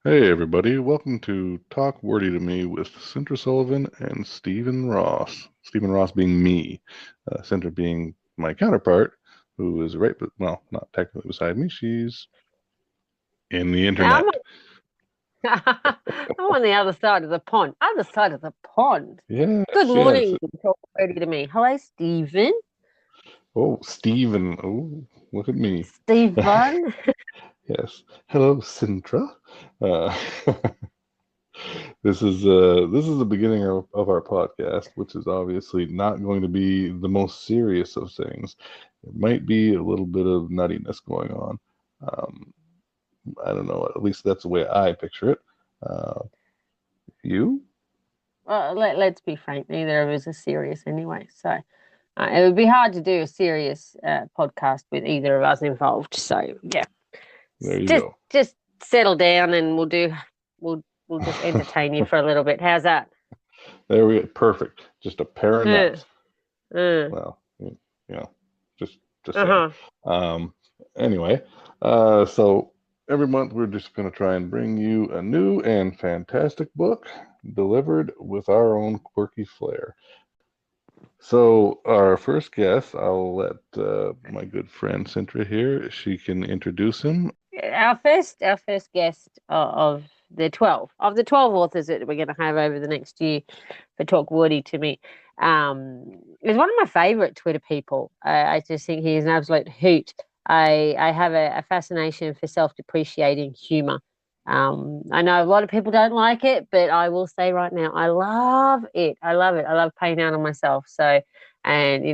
Hey everybody, welcome to TalkWordy2Me with Cintra Sullivan and Stephen Ross. Stephen Ross being me, Cintra being my counterpart, who is right, but well, not technically beside me. She's in the Now internet. I'm on the other side of the pond. Other side of the pond. Good Yes, yes. morning, talk ready to me. Hello, Stephen. Oh, Stephen. Oh, look at me. Stephen. Yes. Hello, Cintra. Uh, this is the beginning of our podcast, which is obviously not going to be the most serious of things. There might be a little bit of nuttiness going on. Um, I don't know. At least that's the way I picture it. Uh, you? Well, let's be frank. Neither of us are serious anyway, so it would be hard to do a serious podcast with either of us involved. So yeah, There you just go. just settle down, and we'll just entertain you for a little bit. How's that? There we go. Perfect. Just a pair of Uh, nuts. uh, Well, you know, just saying. uh-huh. Um, anyway, so every month we're just going to try and bring you a new and fantastic book delivered with our own quirky flair. So our first guest, I'll let my good friend Cintra here. She can introduce him. Our first guest of the 12 authors that we're going to have over the next year for Talk Woody to me is one of my favorite Twitter people. I just think he is an absolute hoot. I have a fascination for self-depreciating humor. I know a lot of people don't like it, but I will say right now, I love it. I love it. I love paying out on myself. So, and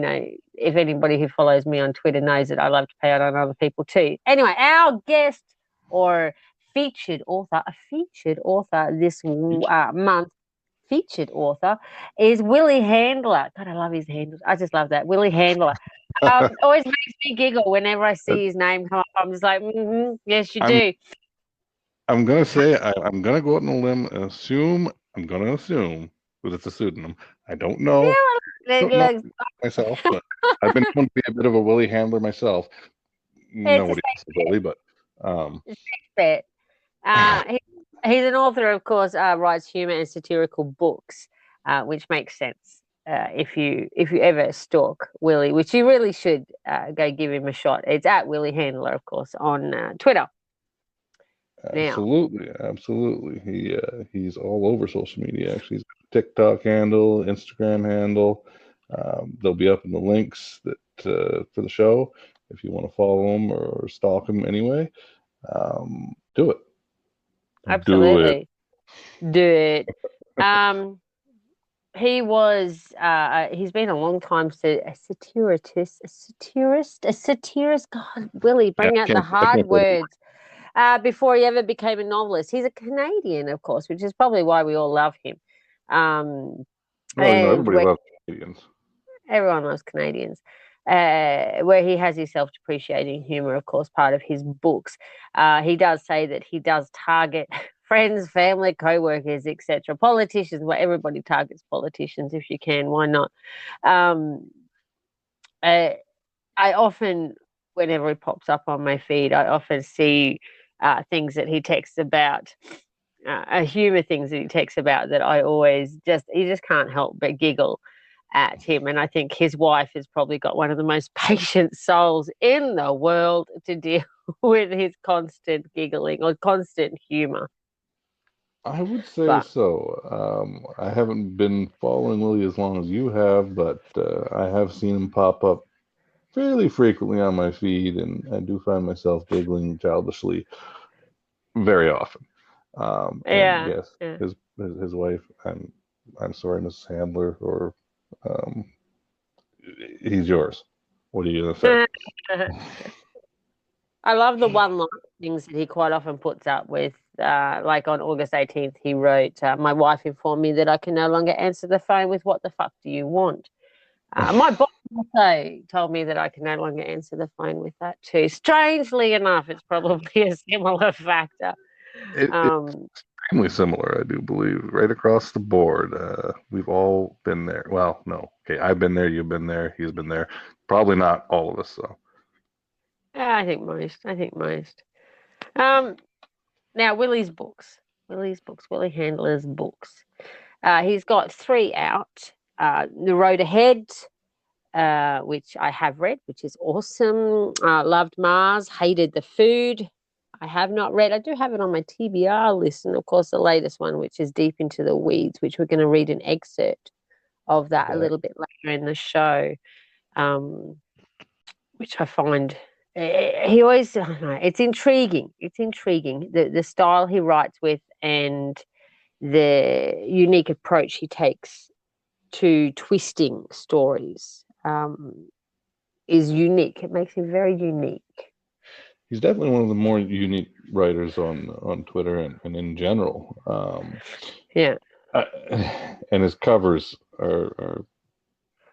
if anybody who follows me on Twitter knows that I love to pay out on other people too. Anyway, our guest or a featured author this month, featured author is Willie Handler. God, I love his handles. I just love that. Willie Handler. Always makes me giggle whenever I But see his name come up. I'm just like, yes, you I'm do. I'm gonna say I'm gonna go out on a limb and assume I'm gonna assume that it's a pseudonym. I don't know. Yeah, Don't know well, myself, but I've been known to be a bit of a Willie handler myself. it's a Nobody else is safe Willie, but um, bet. He's an author, of course, writes humor and satirical books, which makes sense if you ever stalk Willie, which you really should go give him a shot. It's at Willie Handler, of course, on Twitter. Now, absolutely, absolutely. He's all over social media. Actually, he's got a TikTok handle, Instagram handle. They'll be up in the links that for the show if you want to follow him or stalk him anyway. Do it. Do it. absolutely, do it. Um, he's been a long time a satirist. God, Willie, Yeah, bring out the I hard can't say that words. Before he ever became a novelist. He's a Canadian, of course, which is probably why we all love him. Um, word. Well, and everybody where loves Canadians. everyone loves Canadians, where he has his self-depreciating humor, of course, part of his books. He does say that he does target friends, family, co-workers, etc. Politicians, well, everybody targets politicians if you can. Why not? Um, I, I often, whenever he pops up on my feed, I often see things that he texts about, humor things that he texts about that I always you just can't help but giggle at him. And I think his wife has probably got one of the most patient souls in the world to deal with his constant giggling or constant humor. I would say But so. I haven't been following Willie as long as you have, but I have seen him pop up fairly frequently on my feed, and I do find myself giggling childishly very often. And yeah, yes, yeah. his wife. I'm sorry, Mrs. Handler, or um, he's yours. What are you gonna say? I love the one-line things that he quite often puts up with. Like on August 18th, he wrote, "My wife informed me that I can no longer answer the phone with 'What the fuck do you want?'" My boss also told me that I can no longer answer the phone with that too. Strangely enough, it's probably a similar factor. It's Um, extremely similar, I do believe, right across the board. We've all been there. Well, no, okay, I've been there, you've been there, he's been there. Probably not all of us, though. yeah, I think most. I think most. Um, Now, Willie's books. Willie's books, Willie Handler's books. He's got 3 out. The Road Ahead, which I have read, which is awesome. Loved Mars, hated the food. I have not read. I do have it on my TBR list, and of course the latest one, which is Deep into the Weeds, which we're going to read an excerpt of that a little bit later in the show, which I find he always, I don't know, it's intriguing. It's intriguing, the style he writes with and the unique approach he takes to twisting stories is unique. It makes him very unique. He's definitely one of the more unique writers on Twitter and in general. Yeah. And his covers are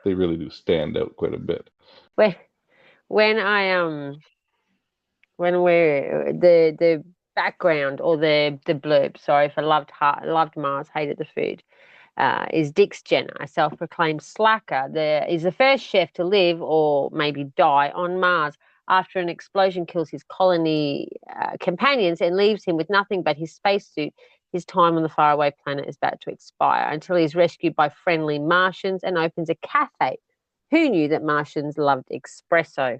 they really do stand out quite a bit. When we're the background or the blurb, sorry, for loved Mars, hated the food, is Dix Jenner, a self-proclaimed slacker. Is the first chef to live or maybe die on Mars after an explosion kills his colony companions and leaves him with nothing but his spacesuit. His time on the faraway planet is about to expire until he is rescued by friendly Martians and opens a cafe. Who knew that Martians loved espresso?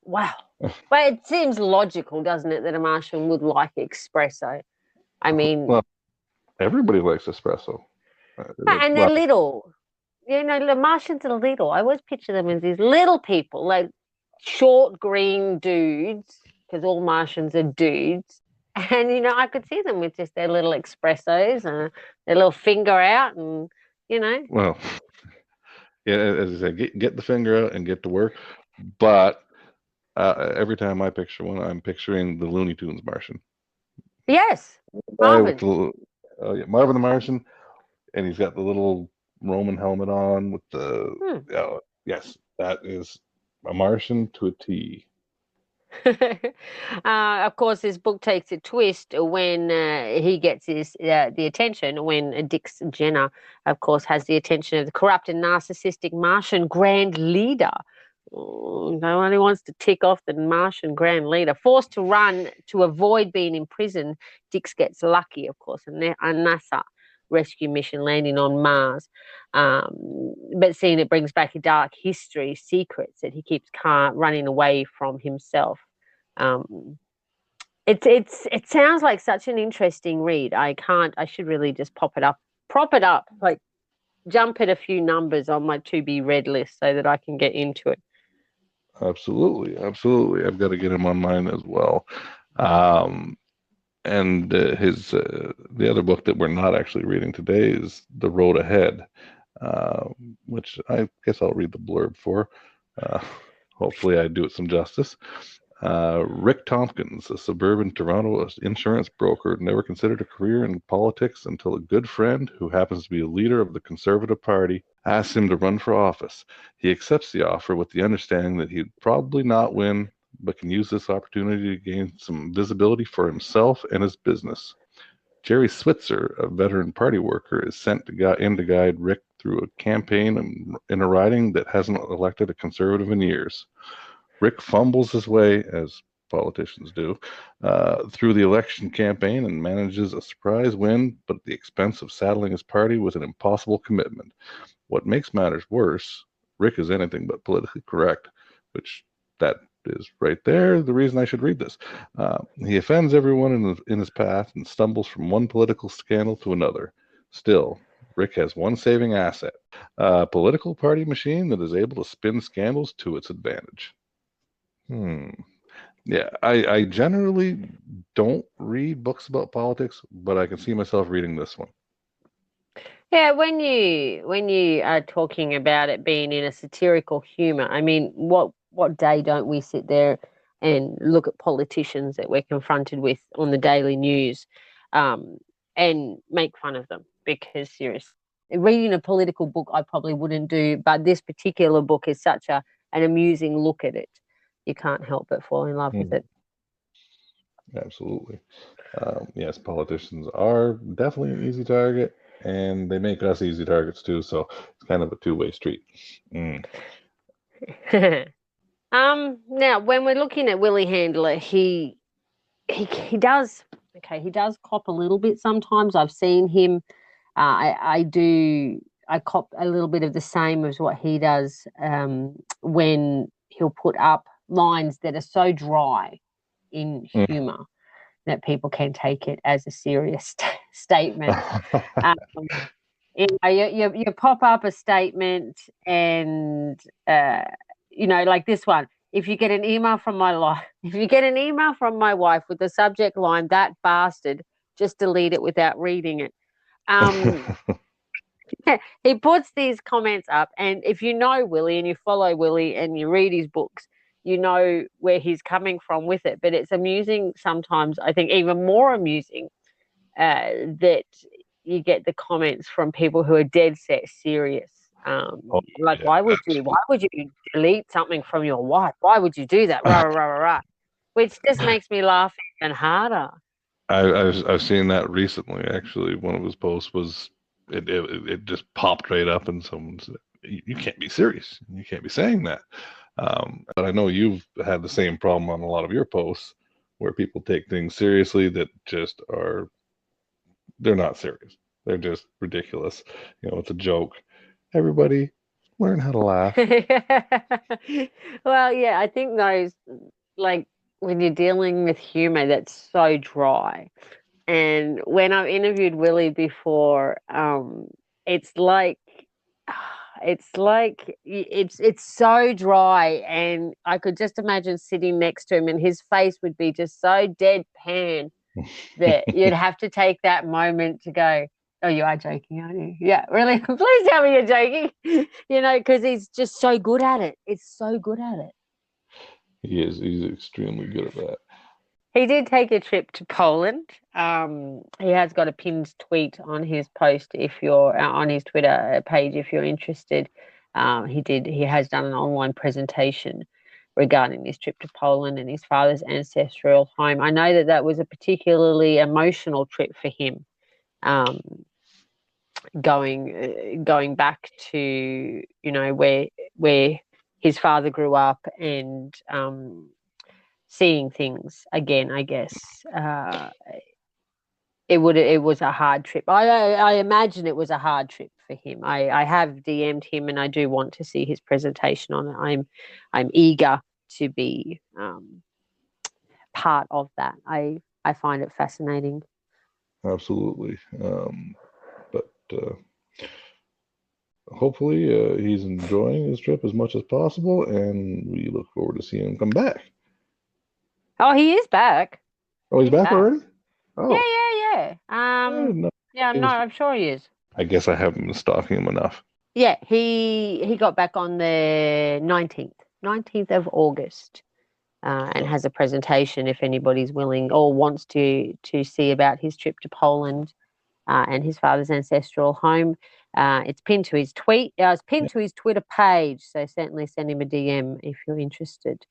Wow. But it seems logical, doesn't it, that a Martian would like espresso? I mean... Well, everybody likes espresso. And they're little. You know, the Martians are little. I always picture them as these little people, like short green dudes, because all Martians are dudes. And, you know, I could see them with just their little espressos and their little finger out and, you know. Well, yeah, as I said, get the finger out and get to work. But every time I picture one, I'm picturing the Looney Tunes Martian. Yes, Marvin. Marvin the Martian, and he's got the little Roman helmet on with the... yes, that is a Martian to a T. Of course, this book takes a twist when he gets the attention, when Dix Jenner, of course, has the attention of the corrupt and narcissistic Martian Grand Leader. No one who wants to tick off the Martian Grand Leader. Forced to run to avoid being imprisoned, Dix gets lucky, of course, and a NASA rescue mission landing on Mars. But seeing it brings back a dark history, secrets that he keeps running away from himself. It sounds like such an interesting read. I should really just prop it up, like jump at a few numbers on my to be read list so that I can get into it. Absolutely. I've got to get him on mine as well. And the other book that we're not actually reading today is The Road Ahead, which I guess I'll read the blurb for. Hopefully I do it some justice. Rick Tompkins, a suburban Toronto insurance broker, never considered a career in politics until a good friend, who happens to be a leader of the Conservative Party, asks him to run for office. He accepts the offer with the understanding that he'd probably not win, but can use this opportunity to gain some visibility for himself and his business. Jerry Switzer, a veteran party worker, is sent to guide Rick through a campaign in a riding that hasn't elected a Conservative in years. Rick fumbles his way, as politicians do, through the election campaign and manages a surprise win, but at the expense of saddling his party with an impossible commitment. What makes matters worse, Rick is anything but politically correct, which that is right there the reason I should read this. He offends everyone in his path and stumbles from one political scandal to another. Still, Rick has one saving asset, a political party machine that is able to spin scandals to its advantage. Yeah, I generally don't read books about politics, but I can see myself reading this one. Yeah, when you are talking about it being in a satirical humor, I mean, what day don't we sit there and look at politicians that we're confronted with on the daily news, and make fun of them? Because seriously, reading a political book I probably wouldn't do, but this particular book is such an amusing look at it. You can't help but fall in love with it. Absolutely. Yes, politicians are definitely an easy target, and they make us easy targets too, so it's kind of a two-way street. Now, when we're looking at Willie Handler, he does Okay, he does cop a little bit sometimes. I've seen him. I cop a little bit of the same as what he does when he'll put up lines that are so dry in humor that people can take it as a serious statement. Um, you pop up a statement and like this one. If you get an email from if you get an email from my wife with the subject line "that bastard," just delete it without reading it. He puts these comments up, and if you know Willie and you follow Willie and you read his books, you know where he's coming from with it. But it's amusing sometimes. I think even more amusing that you get the comments from people who are dead set serious. Like, yeah, why would you delete something from your wife? Why would you do that? Rah, rah, rah, rah, rah. Which just makes me laugh even harder. I've seen that recently. Actually, one of his posts was it just popped right up, and someone said, "You can't be serious. You can't be saying that." But I know you've had the same problem on a lot of your posts, where people take things seriously that just are they're not serious. They're just ridiculous. It's a joke. Everybody, learn how to laugh. Well, yeah, I think those, like, when you're dealing with humor that's so dry. And when I've interviewed Willie before, it's like it's so dry, and I could just imagine sitting next to him, and his face would be just so deadpan that you'd have to take that moment to go, "Oh, you are joking, aren't you? Yeah, really? Please tell me you're joking." Because he's just so good at it. It's so good at it. He is. He's extremely good at that. He did take a trip to Poland. He has got a pinned tweet on his post if you're on his Twitter page if you're interested. He has done an online presentation regarding his trip to Poland and his father's ancestral home. I know that was a particularly emotional trip for him. Going back to where his father grew up and seeing things again, I guess. It was a hard trip. I imagine it was a hard trip for him. I have DM'd him and I do want to see his presentation on it. I'm eager to be part of that. I find it fascinating. Absolutely. But hopefully he's enjoying his trip as much as possible, and we look forward to seeing him come back. Oh, he is back. Oh, he's back already? Oh, yeah. Yeah, no, I'm sure he is. I guess I haven't been stalking him enough. Yeah, he got back on the 19th of August, and has a presentation if anybody's willing or wants to see about his trip to Poland and his father's ancestral home. It's pinned to his tweet. It's pinned to his Twitter page, so certainly send him a DM if you're interested.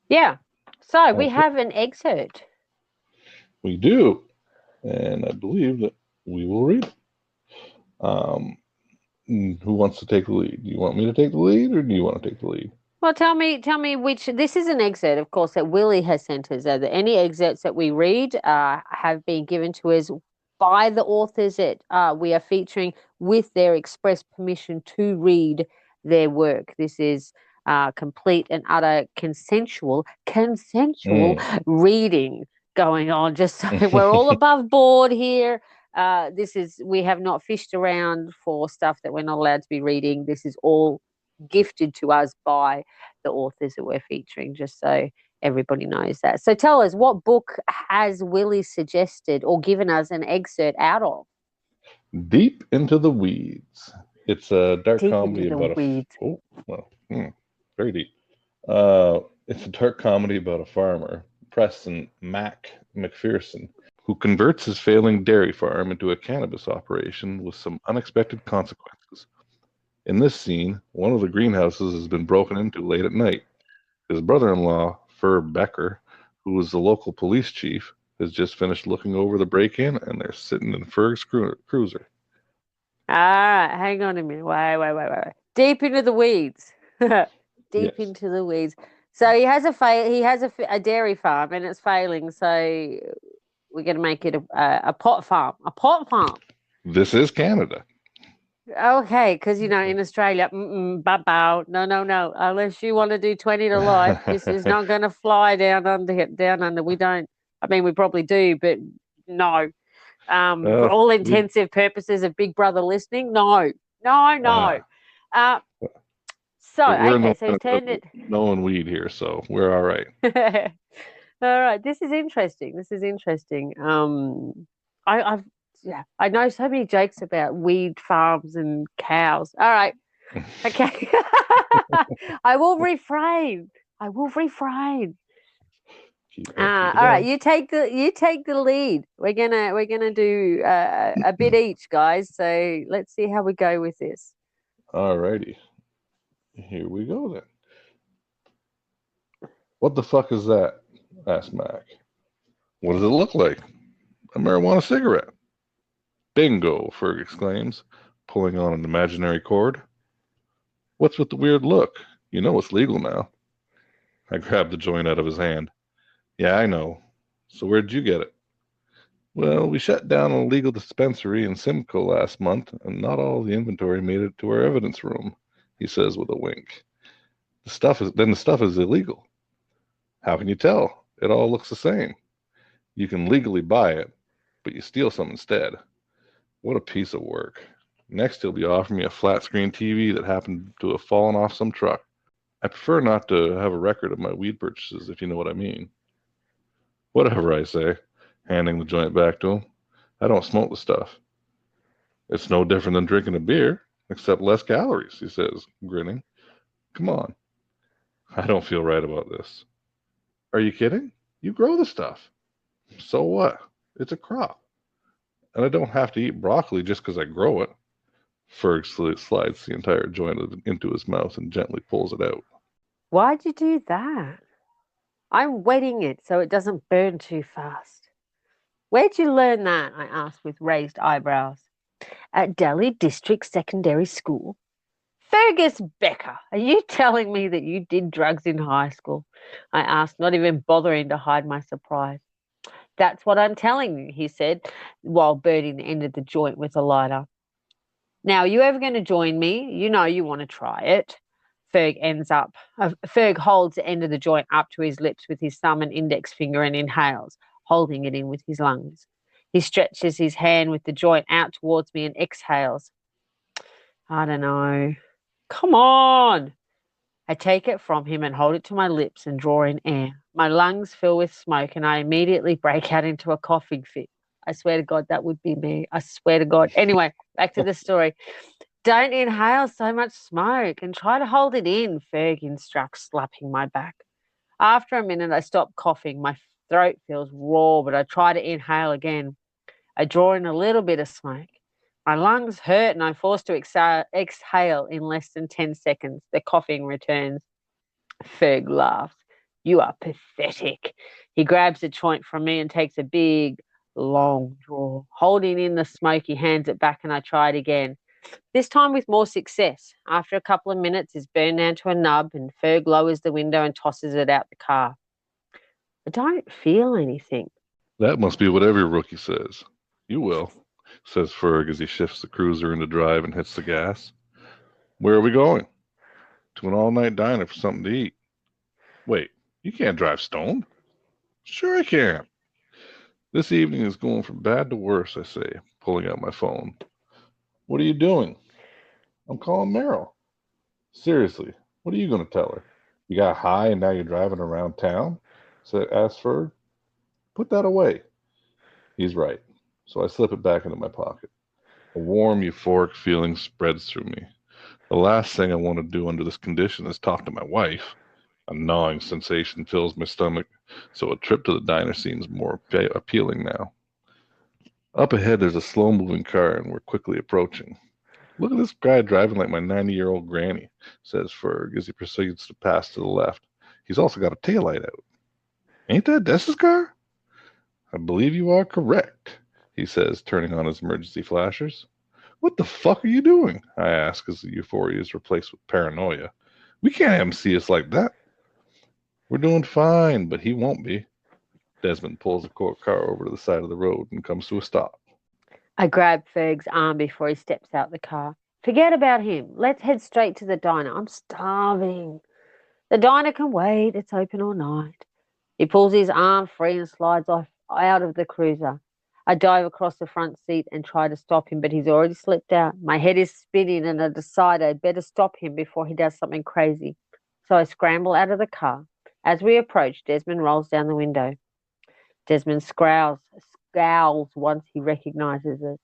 Yeah. So we have an excerpt. We do, and I believe that we will read it. Who wants to take the lead? Do you want me to take the lead, or do you want to take the lead? Well, tell me which. This is an excerpt, of course, that Willie has sent us. Any excerpts that we read have been given to us by the authors that we are featuring with their express permission to read their work. This is complete and utter consensual reading going on. Just so we're all above board here. We have not fished around for stuff that we're not allowed to be reading. This is all gifted to us by the authors that we're featuring, just so everybody knows that. So tell us, what book has Willie suggested or given us an excerpt out of? Deep into the Weeds. It's a dark Deep comedy into the about weeds. very deep. It's a dark comedy about a farmer, Preston Mac McPherson, who converts his failing dairy farm into a cannabis operation with some unexpected consequences. In this scene, one of the greenhouses has been broken into late at night. His brother-in-law, Fur Becker, who is the local police chief, has just finished looking over the break-in, and they're sitting in Ferg's cruiser. All right, hang on a minute. Wait. Deep into the weeds. Deep into the weeds. So he has a dairy farm and it's failing. So we're going to make it a pot farm. A pot farm. This is Canada. Okay, because in Australia, bow, no. Unless you want to do 20 to life, this is not going to fly down under. We don't. I mean, we probably do, but no. For all intensive purposes of Big Brother listening, no. Uh, we're so he's turned it. knowing weed here, so we're all right. All right, this is interesting. I know so many jokes about weed farms and cows. All right, okay. I will refrain. All right, you take the lead. We're gonna do a bit each, guys. So let's see how we go with this. All righty, here we go then. What the fuck is that? Asked Mac. What does it look like? A marijuana cigarette. Bingo! Ferg exclaims, pulling on an imaginary cord. What's with the weird look? You know it's legal now. I grabbed the joint out of his hand. Yeah, I know. So where'd you get it? Well, we shut down an illegal dispensary in Simcoe last month, and not all the inventory made it to our evidence room, he says with a wink. The stuff is illegal. How can you tell? It all looks the same. You can legally buy it, but you steal some instead. What a piece of work. Next, he'll be offering me a flat screen TV that happened to have fallen off some truck. I prefer not to have a record of my weed purchases, if you know what I mean. Whatever, I say, handing the joint back to him. I don't smoke the stuff. It's no different than drinking a beer, except less calories, he says, grinning. Come on. I don't feel right about this. Are you kidding? You grow the stuff. So what? It's a crop. And I don't have to eat broccoli just because I grow it. Ferg slides the entire joint into his mouth and gently pulls it out. Why'd you do that? I'm wetting it so it doesn't burn too fast. Where'd you learn that? I asked with raised eyebrows. At Delhi District Secondary School. Fergus Becker, are you telling me that you did drugs in high school? I asked, not even bothering to hide my surprise. That's what I'm telling you, he said, while burning the end of the joint with a lighter. Now, are you ever going to join me? You know you want to try it. Ferg holds the end of the joint up to his lips with his thumb and index finger and inhales, holding it in with his lungs. He stretches his hand with the joint out towards me and exhales. I don't know. Come on. I take it from him and hold it to my lips and draw in air. My lungs fill with smoke and I immediately break out into a coughing fit. I swear to God, that would be me. I swear to God. Anyway, back to the story. Don't inhale so much smoke and try to hold it in, Ferg instructs, slapping my back. After a minute, I stop coughing. My throat feels raw, but I try to inhale again. I draw in a little bit of smoke. My lungs hurt and I'm forced to exhale in less than 10 seconds. The coughing returns. Ferg laughs. You are pathetic. He grabs a joint from me and takes a big, long draw. Holding in the smoke, he hands it back and I try it again. This time with more success. After a couple of minutes, it's burned down to a nub and Ferg lowers the window and tosses it out the car. I don't feel anything. That must be what every rookie says. You will, says Ferg as he shifts the cruiser into drive and hits the gas. Where are we going? To an all-night diner for something to eat. Wait, you can't drive stoned? Sure I can. This evening is going from bad to worse, I say, pulling out my phone. What are you doing? I'm calling Meryl. Seriously, what are you going to tell her? You got high and now you're driving around town? Asked Ferg. Put that away. He's right. So I slip it back into my pocket. A warm, euphoric feeling spreads through me. The last thing I want to do under this condition is talk to my wife. A gnawing sensation fills my stomach, so a trip to the diner seems more appealing now. Up ahead, there's a slow-moving car, and we're quickly approaching. Look at this guy driving like my 90-year-old granny, says Ferg as he proceeds to pass to the left. He's also got a taillight out. Ain't that Dessa's car? I believe you are correct, he says, turning on his emergency flashers. What the fuck are you doing? I ask as the euphoria is replaced with paranoia. We can't have him see us like that. We're doing fine, but he won't be. Desmond pulls the car over to the side of the road and comes to a stop. I grab Ferg's arm before he steps out the car. Forget about him. Let's head straight to the diner. I'm starving. The diner can wait. It's open all night. He pulls his arm free and slides off out of the cruiser. I dive across the front seat and try to stop him, but he's already slipped out. My head is spinning and I decide I'd better stop him before he does something crazy. So I scramble out of the car. As we approach, Desmond rolls down the window. Desmond scowls once he recognizes us.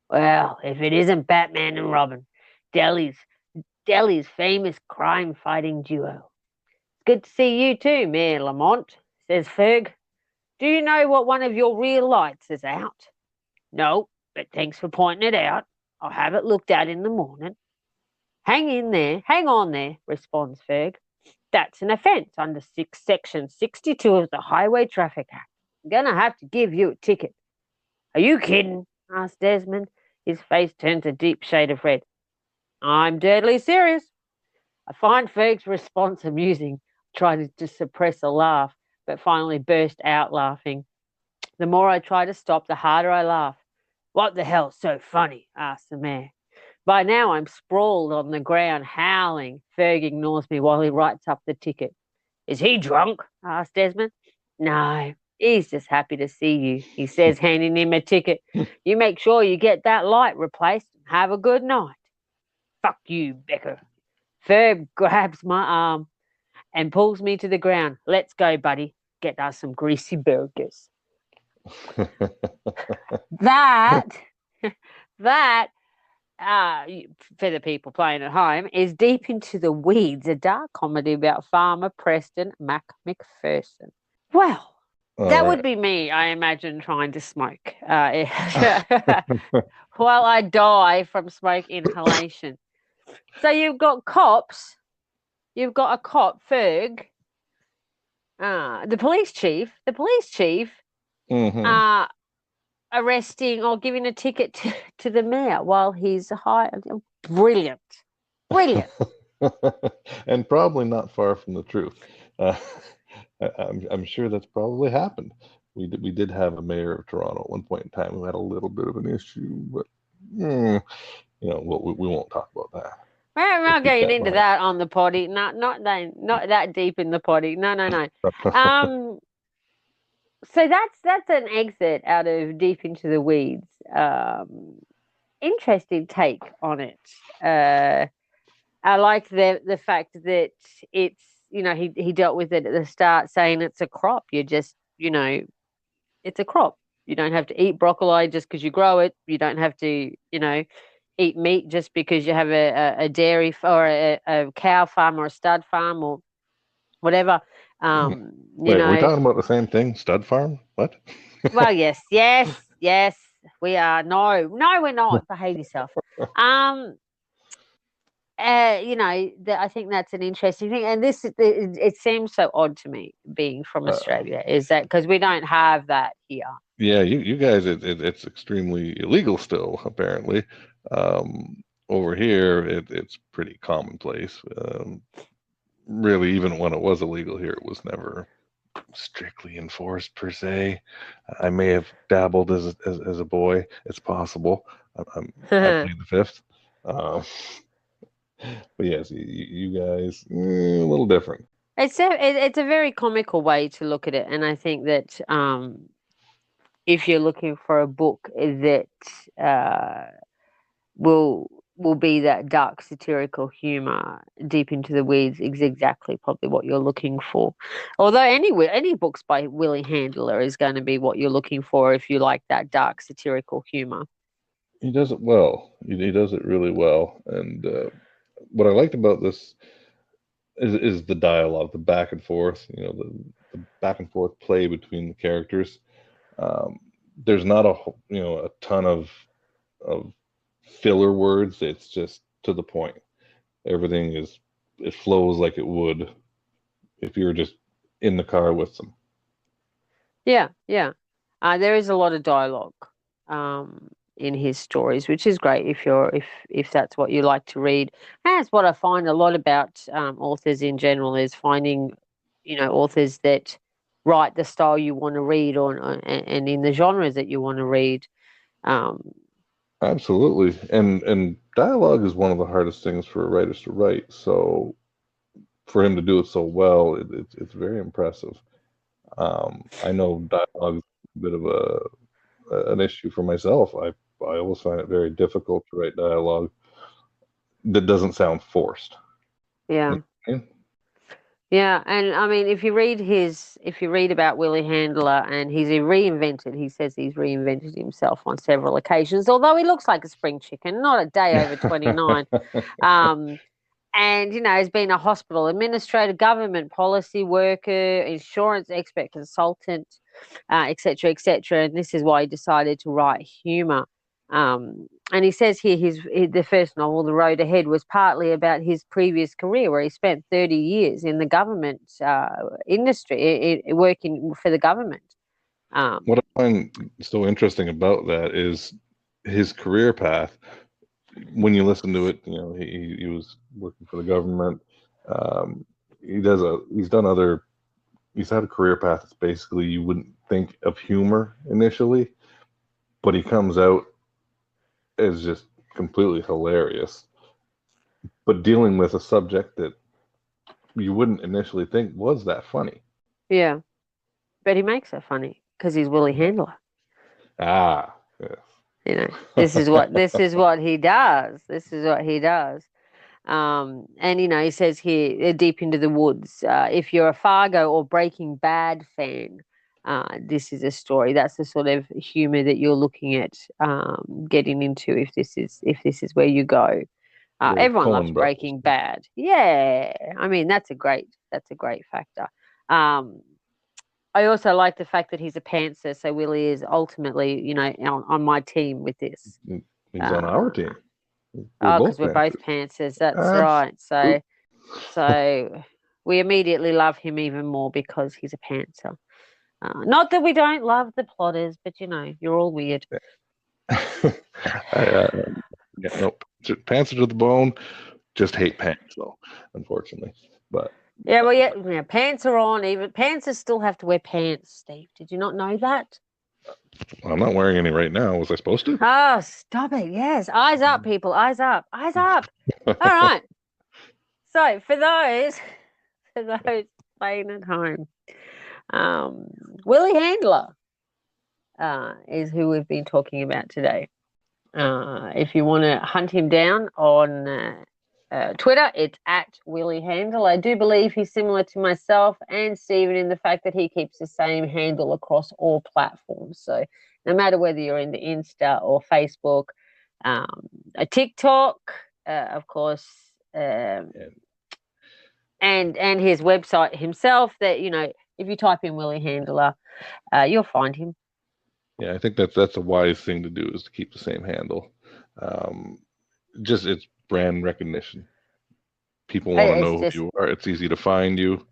Well, if it isn't Batman and Robin, Delhi's famous crime-fighting duo. It's good to see you too, Mayor Lamont, says Ferg. Do you know what one of your rear lights is out? No, but thanks for pointing it out. I'll have it looked at in the morning. Hang on there, responds Ferg. That's an offence under Section 62 of the Highway Traffic Act. I'm going to have to give you a ticket. Are you kidding? Asked Desmond. His face turns a deep shade of red. I'm deadly serious. I find Ferg's response amusing, trying to suppress a laugh, but finally burst out laughing. The more I try to stop, the harder I laugh. What the hell's so funny? Asked the mayor. By now I'm sprawled on the ground, howling. Ferg ignores me while he writes up the ticket. Is he drunk? Asked Desmond. No, he's just happy to see you, he says, handing him a ticket. You make sure you get that light replaced and have a good night. Fuck you, Becker. Ferg grabs my arm and pulls me to the ground. Let's go, buddy. Get us some greasy burgers. That, for the people playing at home, is Deep Into the Weeds, a dark comedy about farmer Preston McPherson. Well, that would be me, I imagine, trying to smoke while I die from smoke inhalation. So you've got cops. You've got a cop, Ferg, the police chief, Mm-hmm. arresting or giving a ticket to the mayor while he's high. Brilliant. And probably not far from the truth. I'm sure that's probably happened. We did have a mayor of Toronto at one point in time who had a little bit of an issue, but we won't talk about that. We're not We'll keep going that into behind. that on the potty. Not that deep in the potty. No. So that's an exit out of Deep Into the Weeds. Interesting take on it. I like the fact that it's, he dealt with it at the start, saying it's a crop. You're just, it's a crop. You don't have to eat broccoli just because you grow it. You don't have to, eat meat just because you have a dairy or a cow farm or a stud farm or whatever. Wait, are we talking about the same thing? Stud farm? What? Well, yes, we are. No, we're not. Behave yourself. I think that's an interesting thing, and it seems so odd to me, being from Australia, is that because we don't have that here. Yeah, you guys, it's extremely illegal still, apparently. Over here, it's pretty commonplace. Really, even when it was illegal here, it was never strictly enforced per se. I may have dabbled as a boy. It's possible. I plead the fifth. But yes, you guys, a little different. It's a very comical way to look at it, and I think that if you're looking for a book that will be that dark satirical humor, Deep Into the Weeds is exactly probably what you're looking for. Although any books by Willie Handler is going to be what you're looking for if you like that dark satirical humor. He does it well. He does it really well. And what I liked about this is the dialogue, the back and forth. The back and forth play between the characters. There's not a ton of filler words. It's just to the point. Everything it flows like it would if you were just in the car with them. Yeah. There is a lot of dialogue in his stories, which is great if that's what you like to read. And that's what I find a lot about authors in general, is finding authors that write the style you want to read, and in the genres that you want to read. Absolutely. And dialogue is one of the hardest things for writers to write. So for him to do it so well, it's very impressive. I know dialogue is a bit of an issue for myself. I always find it very difficult to write dialogue that doesn't sound forced. Yeah. You know? Yeah, and I mean, if you read about Willie Handler, and he says he's reinvented himself on several occasions, although he looks like a spring chicken, not a day over 29. And, he's been a hospital administrator, government policy worker, insurance expert consultant, et cetera, et cetera. And this is why he decided to write humor. And he says here the first novel, The Road Ahead, was partly about his previous career, where he spent 30 years in the government industry, working for the government. What I find so interesting about that is his career path. When you listen to it, he was working for the government. He's had a career path that's basically you wouldn't think of humor initially, but he comes out as just completely hilarious, but dealing with a subject that you wouldn't initially think was that funny. Yeah, but he makes it funny because he's Willie Handler. Ah, yes. This is what he does. This is what he does. And he says here, Deep into the Woods, if you're a Fargo or Breaking Bad fan, this is a story. That's the sort of humor that you're looking at getting into if this is where you go. Everyone Coen loves Brothers. Breaking Bad. Yeah, I mean that's a great factor. I also like the fact that he's a pantser, so Willie is ultimately, on my team with this. He's on our team. Because we're both pantsers. That's right. So we immediately love him even more because he's a pantser. Not that we don't love the plotters, but you're all weird. Nope. Pantser to the bone. Just hate pants though, unfortunately. But yeah, well, pants are on. Even pantsers still have to wear pants. Steve, did you not know that? I'm not wearing any right now. Was I supposed to? Oh, stop it! Yes, eyes up, people. Eyes up. Eyes up. All right. So for those playing at home, Willie Handler is who we've been talking about today. If you want to hunt him down on Twitter, it's at Willie Handle. I do believe he's similar to myself and Stephen in the fact that he keeps the same handle across all platforms. So no matter whether you're in the Insta or Facebook, a TikTok, of course, and his website himself, that if you type in Willie Handler, you'll find him. Yeah, I think that's a wise thing to do, is to keep the same handle. Just it's brand recognition. People want to know who you are. It's easy to find you.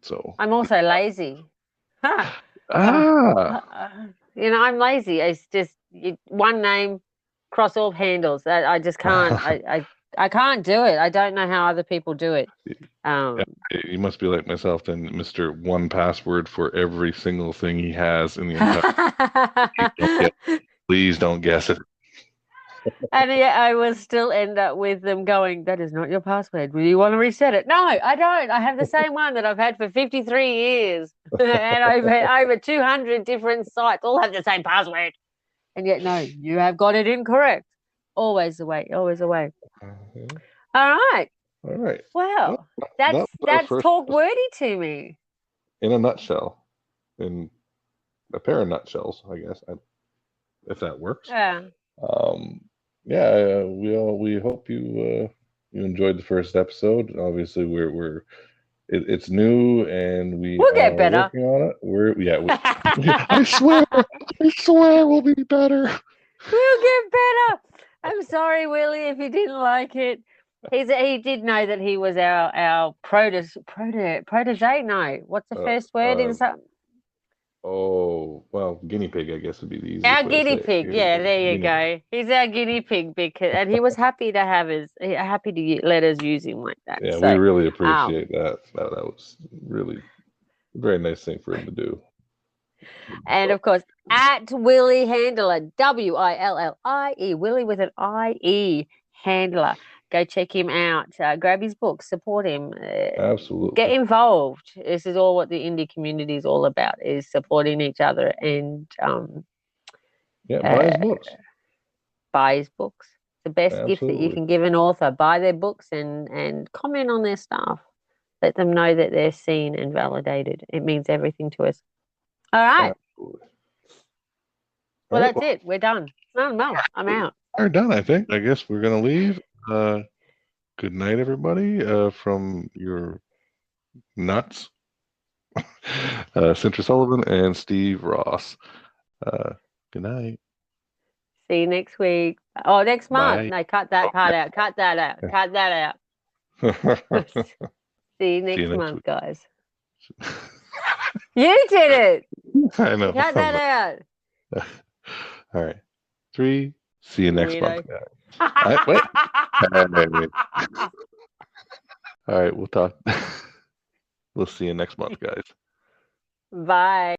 So I'm also lazy. I'm lazy. It's just one name, cross all handles. I just can't. I can't do it. I don't know how other people do it. You must be like myself then, Mr. One Password for every single thing he has in the entire. Please don't guess it. And yet I will still end up with them going, that is not your password. Do you want to reset it? No, I don't. I have the same one that I've had for 53 years. And I've had over 200 different sites all have the same password. And yet, no, you have got it incorrect. Always the way, always the way. All right. All right. Well, that's TalkWordy2Me. In a nutshell. In a pair of nutshells, I guess, if that works. Yeah. We hope you enjoyed the first episode. Obviously, it's new and we'll get better. Working on it. I swear we'll be better. We'll get better. I'm sorry, Willie, if you didn't like it. He did know that he was our protege. No, what's the first word in something? Oh, well, guinea pig, I guess would be the Our easiest way to say guinea it. pig, yeah, there you go. He's our guinea pig because, and he was happy to have us, happy to let us use him like that. Yeah, we So, really um, appreciate that. That was really a very nice thing for him to do. and So, of course, at Willie Handler, Willie, Willie with an IE Handler. Go check him out. Grab his book, support him, get absolutely. involved. This is all what the indie community is all about: is supporting each other and Yeah, buy his uh, books. buy his books. The best gift that you Absolutely. can give an author: buy their books and comment on their stuff. Let them know that they're seen and validated. It means everything to us. All right. Absolutely. All Well, right. that's Well, it. We're done. No, I'm we out. are done, I think. I guess we're going to leave. Good night, everybody, from your nuts, Centra Sullivan and Steve Ross. Good night. See you next week. Oh, next month. Bye. No, cut that part out. Cut that out. Cut that out. See you See you next next month, week. guys. You did it. I know. Cut that out. All right. 3. See you You next month, weirdo. guys. Wait. Hey. All right. We'll talk. We'll see you next month, guys. Bye.